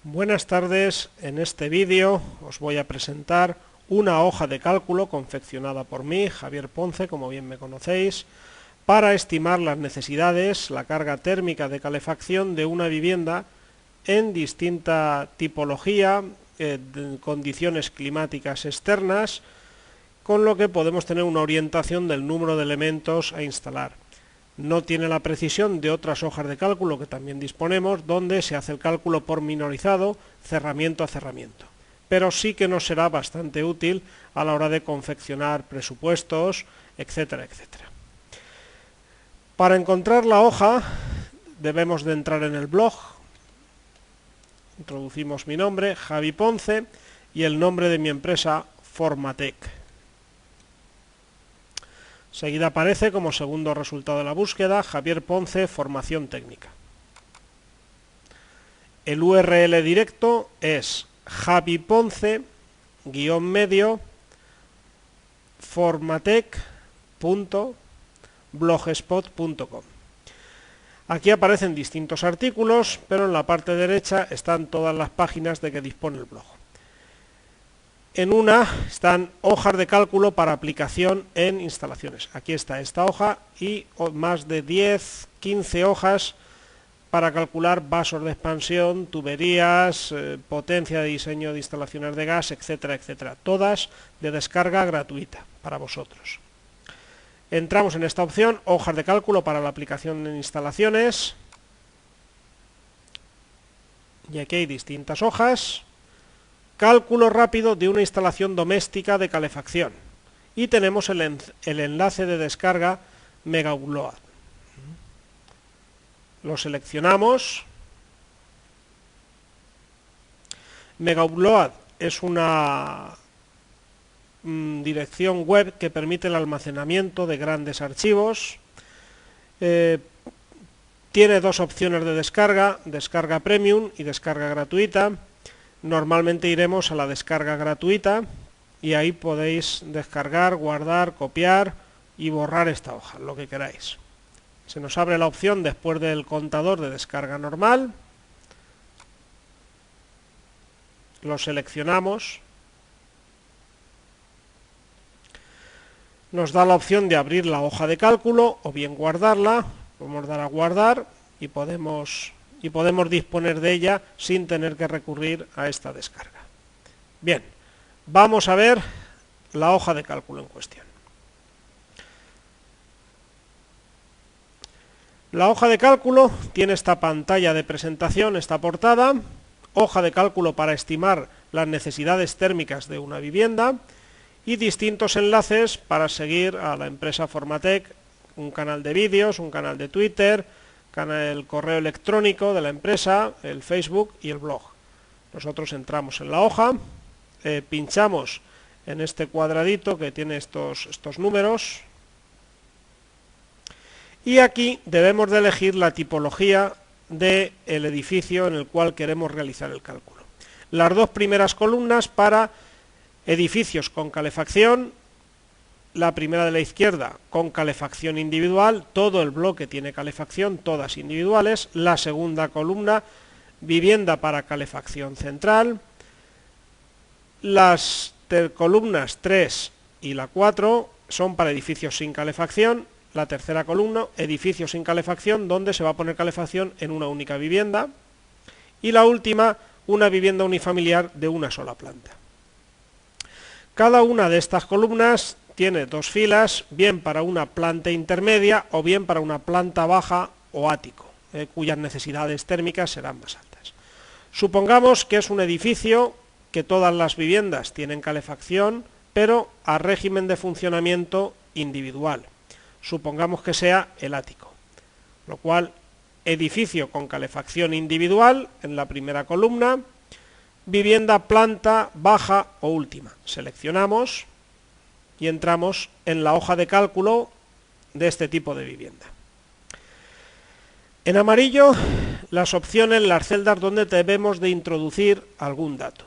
Buenas tardes, en este vídeo os voy a presentar una hoja de cálculo confeccionada por mí, Javier Ponce, como bien me conocéis, para estimar las necesidades, la carga térmica de calefacción de una vivienda en distinta tipología, condiciones climáticas externas, con lo que podemos tener una orientación del número de elementos a instalar. No tiene la precisión de otras hojas de cálculo que también disponemos, donde se hace el cálculo pormenorizado, cerramiento a cerramiento. Pero sí que nos será bastante útil a la hora de confeccionar presupuestos, etcétera, etcétera. Para encontrar la hoja debemos de entrar en el blog, introducimos mi nombre, Javi Ponce, y el nombre de mi empresa, Formatec. Seguida aparece como segundo resultado de la búsqueda Javier Ponce Formación Técnica. El URL directo es javiponce-medio formatec.blogspot.com. Aquí aparecen distintos artículos, pero en la parte derecha están todas las páginas de que dispone el blog. En una están hojas de cálculo para aplicación en instalaciones. Aquí está esta hoja y más de 10, 15 hojas para calcular vasos de expansión, tuberías, potencia de diseño de instalaciones de gas, etcétera, etcétera. Todas de descarga gratuita para vosotros. Entramos en esta opción, hojas de cálculo para la aplicación en instalaciones. Y aquí hay distintas hojas. Cálculo rápido de una instalación doméstica de calefacción. Y tenemos el enlace de descarga Megaupload. Lo seleccionamos. Megaupload es una dirección web que permite el almacenamiento de grandes archivos. Tiene dos opciones de descarga, descarga premium y descarga gratuita. Normalmente iremos a la descarga gratuita y ahí podéis descargar, guardar, copiar y borrar esta hoja, lo que queráis. Se nos abre la opción después del contador de descarga normal. Lo seleccionamos. Nos da la opción de abrir la hoja de cálculo o bien guardarla. Podemos dar a guardar y podemos disponer de ella sin tener que recurrir a esta descarga. Bien, vamos a ver la hoja de cálculo en cuestión. La hoja de cálculo tiene esta pantalla de presentación, esta portada, hoja de cálculo para estimar las necesidades térmicas de una vivienda y distintos enlaces para seguir a la empresa Formatec, un canal de vídeos, un canal de Twitter, el correo electrónico de la empresa, el Facebook y el blog. Nosotros entramos en la hoja, pinchamos en este cuadradito que tiene estos números y aquí debemos de elegir la tipología del edificio en el cual queremos realizar el cálculo. Las dos primeras columnas para edificios con calefacción, la primera de la izquierda con calefacción individual, todo el bloque tiene calefacción, todas individuales. La segunda columna, vivienda para calefacción central. Las columnas 3 y la 4 son para edificios sin calefacción. La tercera columna, edificios sin calefacción, donde se va a poner calefacción en una única vivienda. Y la última, una vivienda unifamiliar de una sola planta. Cada una de estas columnas tiene dos filas, bien para una planta intermedia o bien para una planta baja o ático, cuyas necesidades térmicas serán más altas. Supongamos que es un edificio que todas las viviendas tienen calefacción, pero a régimen de funcionamiento individual. Supongamos que sea el ático, lo cual, edificio con calefacción individual en la primera columna, vivienda planta baja o última. Seleccionamos y entramos en la hoja de cálculo de este tipo de vivienda. En amarillo, las opciones, las celdas donde debemos de introducir algún dato.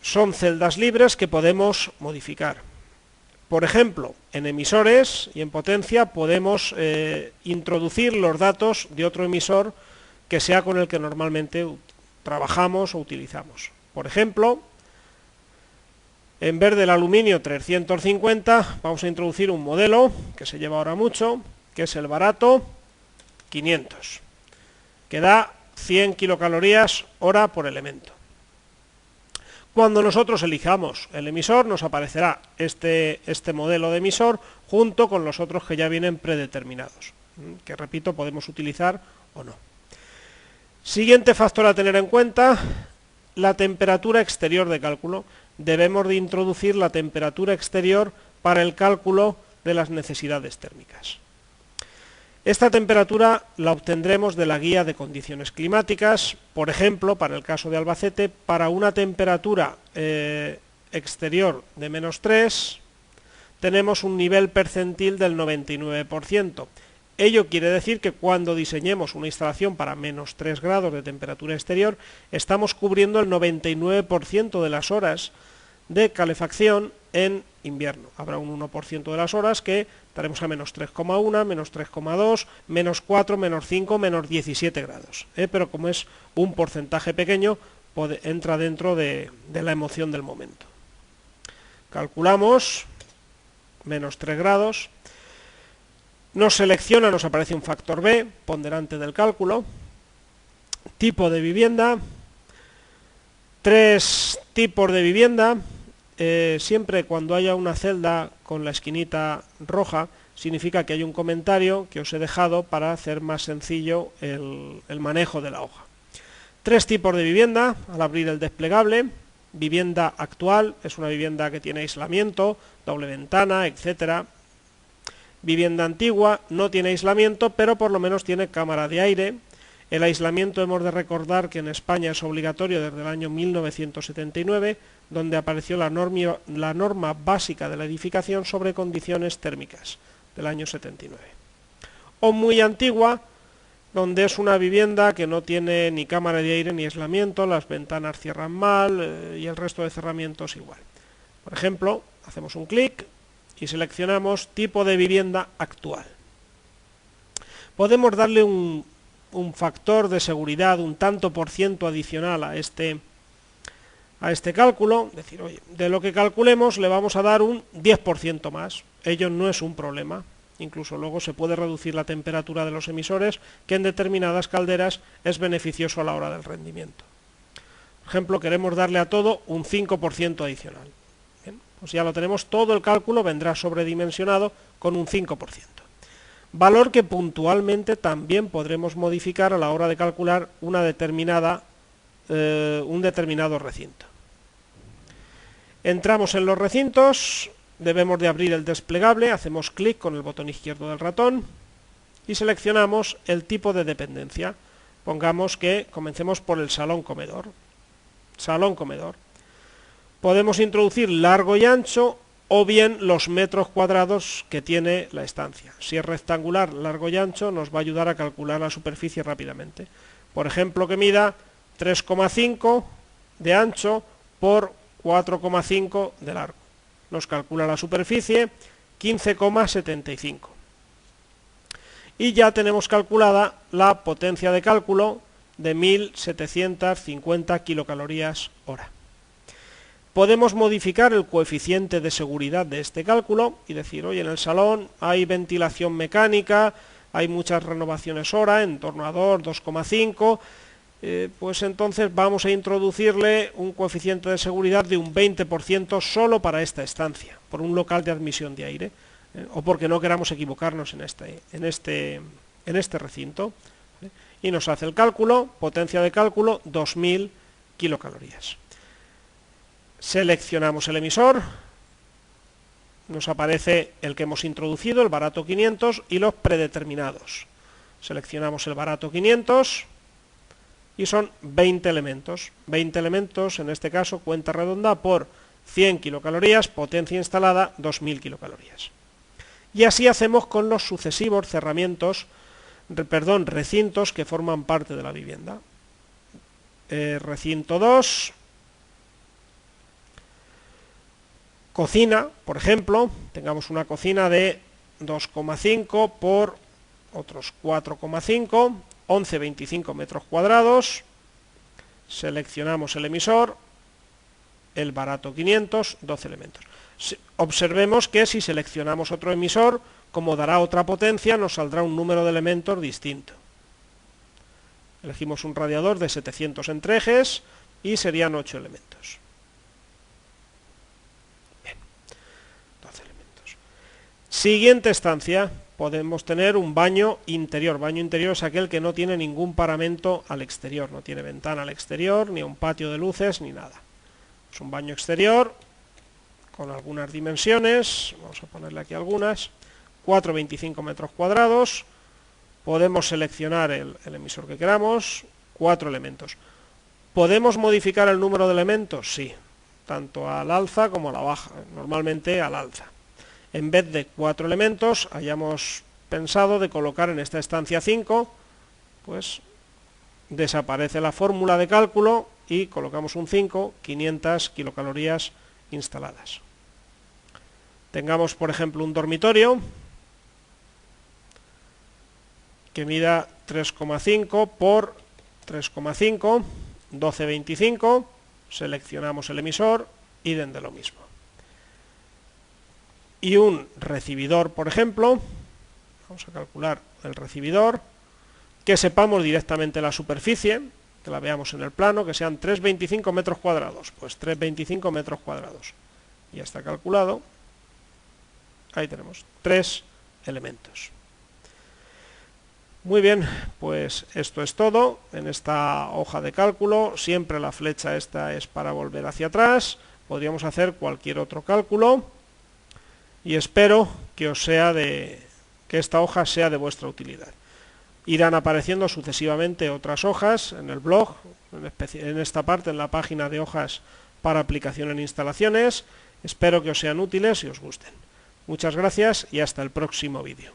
Son celdas libres que podemos modificar. Por ejemplo, en emisores y en potencia podemos introducir los datos de otro emisor que sea con el que normalmente trabajamos o utilizamos. Por ejemplo, en vez del aluminio 350 vamos a introducir un modelo que se lleva ahora mucho, que es el barato 500, que da 100 kilocalorías hora por elemento. Cuando nosotros elijamos el emisor nos aparecerá este modelo de emisor junto con los otros que ya vienen predeterminados, que repito podemos utilizar o no. Siguiente factor a tener en cuenta, la temperatura exterior de cálculo. Debemos de introducir la temperatura exterior para el cálculo de las necesidades térmicas. Esta temperatura la obtendremos de la guía de condiciones climáticas, por ejemplo, para el caso de Albacete, para una temperatura exterior de -3, tenemos un nivel percentil del 99%. Ello quiere decir que cuando diseñemos una instalación para -3 grados de temperatura exterior, estamos cubriendo el 99% de las horas de calefacción en invierno. Habrá un 1% de las horas que estaremos a -3,1, -3,2, -4, -5, -17 grados. Pero como es un porcentaje pequeño, entra dentro de la emoción del momento. Calculamos -3 grados. Nos selecciona, nos aparece un factor B, ponderante del cálculo, tipo de vivienda, 3 tipos de vivienda. Siempre cuando haya una celda con la esquinita roja, significa que hay un comentario que os he dejado para hacer más sencillo el manejo de la hoja. 3 tipos de vivienda, al abrir el desplegable. Vivienda actual, es una vivienda que tiene aislamiento, doble ventana, etcétera. Vivienda antigua, no tiene aislamiento, pero por lo menos tiene cámara de aire. El aislamiento hemos de recordar que en España es obligatorio desde el año 1979, donde apareció la norma básica de la edificación sobre condiciones térmicas, del año 79. O muy antigua, donde es una vivienda que no tiene ni cámara de aire ni aislamiento, las ventanas cierran mal y el resto de cerramientos igual. Por ejemplo, hacemos un clic y seleccionamos tipo de vivienda actual. Podemos darle un factor de seguridad, un tanto por ciento adicional a este cálculo, decir, oye, de lo que calculemos le vamos a dar un 10% más. Ello no es un problema. Incluso luego se puede reducir la temperatura de los emisores, que en determinadas calderas es beneficioso a la hora del rendimiento. Por ejemplo, queremos darle a todo un 5% adicional. Bien, pues ya lo tenemos, todo el cálculo vendrá sobredimensionado con un 5%. Valor que puntualmente también podremos modificar a la hora de calcular un determinado recinto. Entramos en los recintos, debemos de abrir el desplegable, hacemos clic con el botón izquierdo del ratón y seleccionamos el tipo de dependencia. Pongamos que comencemos por el salón-comedor. Salón-comedor. Podemos introducir largo y ancho o bien los metros cuadrados que tiene la estancia. Si es rectangular, largo y ancho, nos va a ayudar a calcular la superficie rápidamente. Por ejemplo, que mida 3,5 de ancho por 4,5 de largo. Nos calcula la superficie 15,75. Y ya tenemos calculada la potencia de cálculo de 1750 kilocalorías hora. Podemos modificar el coeficiente de seguridad de este cálculo y decir, oye, en el salón hay ventilación mecánica, hay muchas renovaciones hora, en torno a 2, 2,5, pues entonces vamos a introducirle un coeficiente de seguridad de un 20% solo para esta estancia, por un local de admisión de aire, o porque no queramos equivocarnos en este recinto. Y nos hace el cálculo, potencia de cálculo, 2000 kilocalorías. Seleccionamos el emisor, nos aparece el que hemos introducido, el barato 500, y los predeterminados. Seleccionamos el barato 500 y son 20 elementos. 20 elementos, en este caso, cuenta redonda por 100 kilocalorías, potencia instalada 2000 kilocalorías. Y así hacemos con los sucesivos recintos que forman parte de la vivienda. Recinto 2, cocina, por ejemplo, tengamos una cocina de 2,5 por otros 4,5, 11,25 metros cuadrados, seleccionamos el emisor, el barato 500, 12 elementos. Observemos que si seleccionamos otro emisor, como dará otra potencia, nos saldrá un número de elementos distinto. Elegimos un radiador de 700 entrejes y serían 8 elementos. Bien, 12 elementos. Siguiente estancia, podemos tener un baño interior. Baño interior es aquel que no tiene ningún paramento al exterior, no tiene ventana al exterior, ni un patio de luces, ni nada. Es un baño exterior con algunas dimensiones, vamos a ponerle aquí algunas, 4,25 metros cuadrados, podemos seleccionar el emisor que queramos, 4 elementos. ¿Podemos modificar el número de elementos? Sí, tanto al alza como a la baja, normalmente al alza. En vez de 4 elementos, hayamos pensado de colocar en esta estancia 5, pues desaparece la fórmula de cálculo y colocamos un 5, 500 kilocalorías instaladas. Tengamos, por ejemplo, un dormitorio que mida 3,5 por 3,5, 12,25, seleccionamos el emisor, idem de lo mismo. Y un recibidor, por ejemplo, vamos a calcular el recibidor, que sepamos directamente la superficie, que la veamos en el plano, que sean 3,25 metros cuadrados, pues 3,25 metros cuadrados. Ya está calculado. Ahí tenemos 3 elementos. Muy bien, pues esto es todo en esta hoja de cálculo. Siempre la flecha esta es para volver hacia atrás. Podríamos hacer cualquier otro cálculo y espero que que esta hoja sea de vuestra utilidad. Irán apareciendo sucesivamente otras hojas en el blog, en esta parte, en la página de hojas para aplicación en instalaciones. Espero que os sean útiles y os gusten. Muchas gracias y hasta el próximo vídeo.